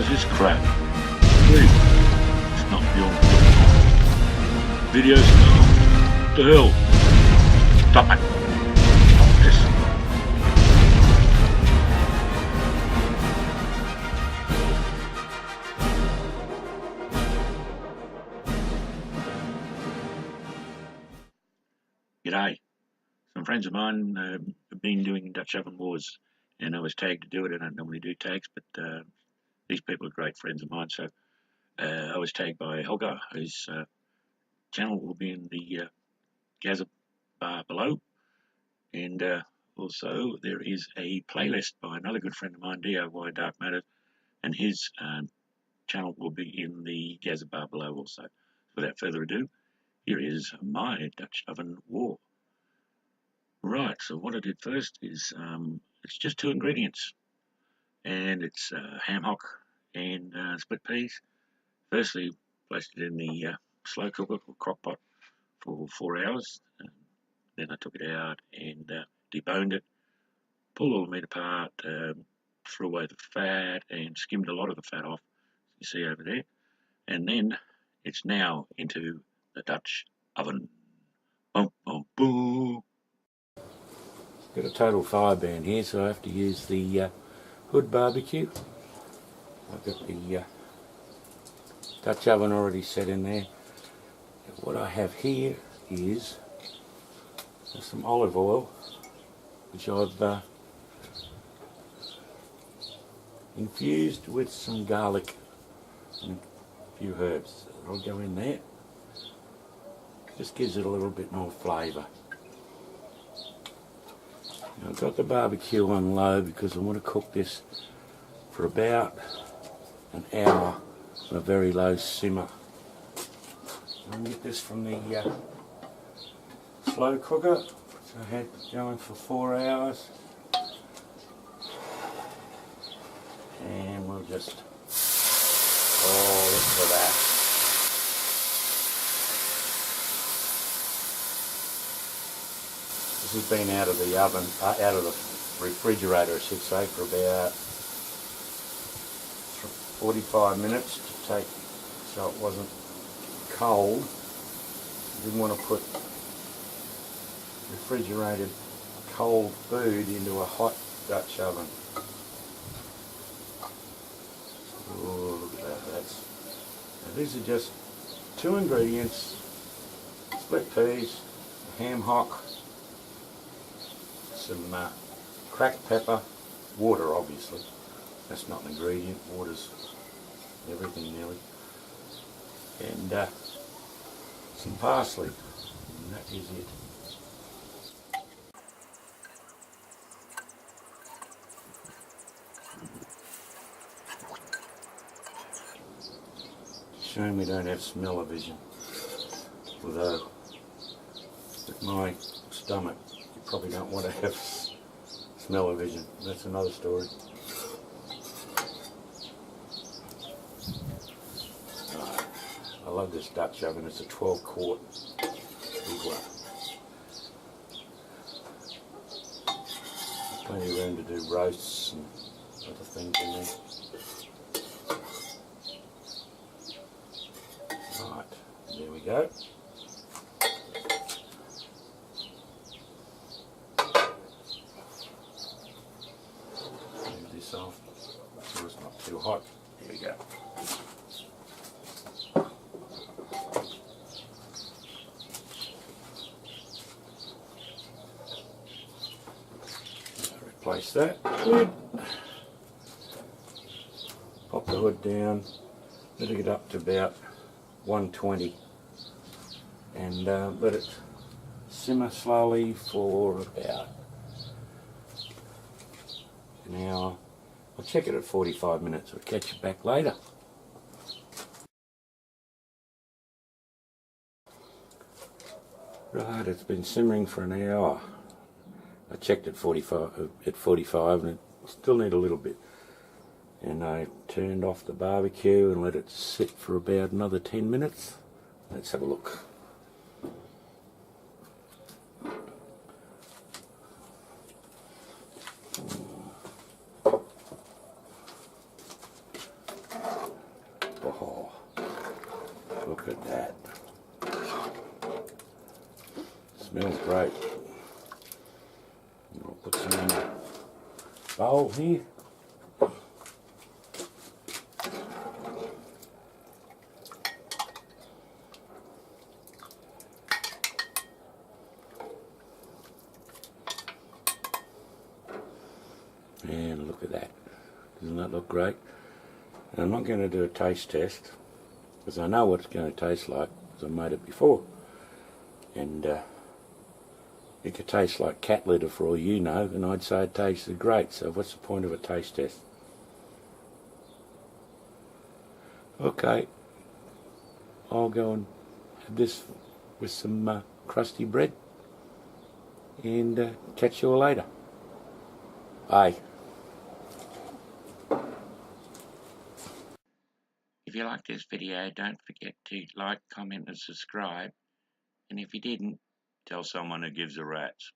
is this crap? Please, it's not beyond video style. What the hell? Stop it. Stop this. G'day. Some friends of mine have been doing Dutch oven wars, and I was tagged to do it. I don't normally do tags, but these people are great friends of mine, so I was tagged by Helga, whose channel will be in the Gaza bar below, and also there is a playlist by another good friend of mine, DIY Dark Matter, and his channel will be in the Gaza bar below also. Without further ado, here is my Dutch oven war. Right, so what I did first is it's just 2 ingredients, and it's ham hock and split peas. Firstly, placed it in the slow cooker or crock pot for 4 hours. Then I took it out and deboned it, pulled all the meat apart, threw away the fat and skimmed a lot of the fat off, you see over there. And then it's now into the Dutch oven. Boom, boom, boom. Got a total fire ban here, so I have to use the hood barbecue. I've got the Dutch oven already set in there. What I have here is some olive oil, which I've infused with some garlic and a few herbs. I'll go in there. Just gives it a little bit more flavour. Now I've got the barbecue on low because I want to cook this for about an hour on a very low simmer. I'll get this from the slow cooker, which I had going for 4 hours. And we'll just, listen to that. This has been out of the oven, out of the refrigerator, I should say, for about 45 minutes to take, so it wasn't cold. Didn't want to put refrigerated cold food into a hot Dutch oven. Oh, look at that. Now these are just 2 ingredients: split peas, ham hock, some cracked pepper, water obviously. That's not an ingredient, water's everything nearly. And some parsley, and that is it. Shame we don't have smell-o-vision, although with my stomach you probably don't want to have smell-o-vision. That's another story. I love this Dutch oven. It's a 12-quart big one. Plenty of room to do roasts and other things in there. Right, there we go. Move this off so it's not too hot. There we go. Replace that hood. Pop the hood down. Let it get up to about 120 and let it simmer slowly for about an hour. I'll check it at 45 minutes. I'll catch you back later. Right, it's been simmering for an hour. I checked at 45 and it still need a little bit. And I turned off the barbecue and let it sit for about another 10 minutes. Let's have a look. Smells great. I'll put some in the bowl here. And look at that. Doesn't that look great? And I'm not going to do a taste test because I know what it's going to taste like because I made it before. And it could taste like cat litter for all you know, and I'd say it tasted great. So what's the point of a taste test? Okay, I'll go and have this with some crusty bread and catch you all later. Bye. If you like this video, don't forget to like, comment and subscribe. And if you didn't, tell someone who gives a rat's.